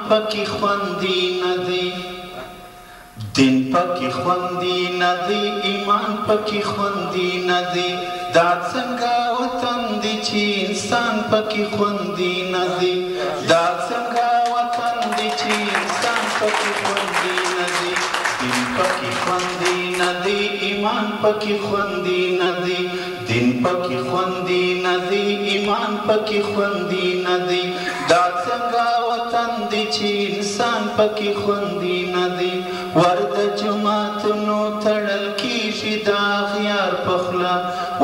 پکی خوندی ندی دین پکی خوندی ندی ایمان پکی خوندی ندی دا څنګه وطن دی چې انسان پکی خوندی ندی دا څنګه وطن دی چې انسان پکی خوندی ندی دین پکی خوندی ندی ایمان پکی خوندی ندی دین پکی خوندی ندی ایمان پکی خوندی ندی دا څنګه وطن دی چې انسان پکی خوندی ندی ورد جماعتونو تړل کیږي دا غیار پخلا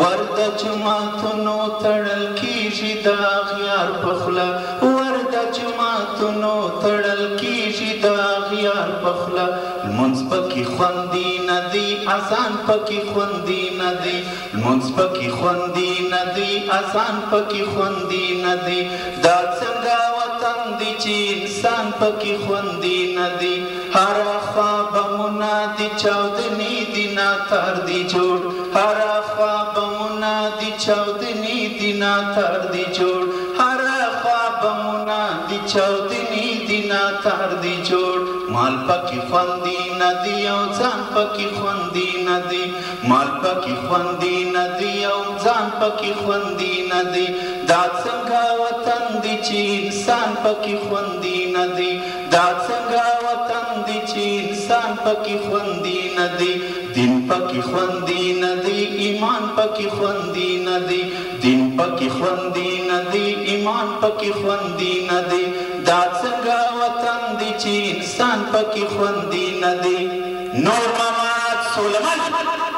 ورد جماعتونو تړل کیږي دا غیار پخلا ورد جماعتونو تړل کیږي دا غیار پخلا لمونځ پکې خوندي ندی اذان پکې خوندي ندی لمونځ پکې خوندي ندی اذان پکې خوندي ندی دا څنګه وطن دی چې انسان پکې خوندي ندی هر خواب منادی چاودنی دی ناتار دی جوړ هر خواب منادی چاودنی دی ناتار دی جوړ هر خواب منادی چاودنی دی ناتار دی جوړ مال پکې خوندي ندی او ځان پکې خوندي ندی مال پکې خوندي ندی او ځان پکې خوندي ندی دا څنګه وطن دی چې انسان پکې خوندي ندی دا څنګه وطن دی چې انسان پکې خوندي ندی دین پکې خوندي ندی ایمان پکې خوندي ندی دین پکې خوندي ندی ایمان پکې خوندي ندی دا څنګه وطن دی چې انسان پکې خوندي ندی نور محمد سلیمان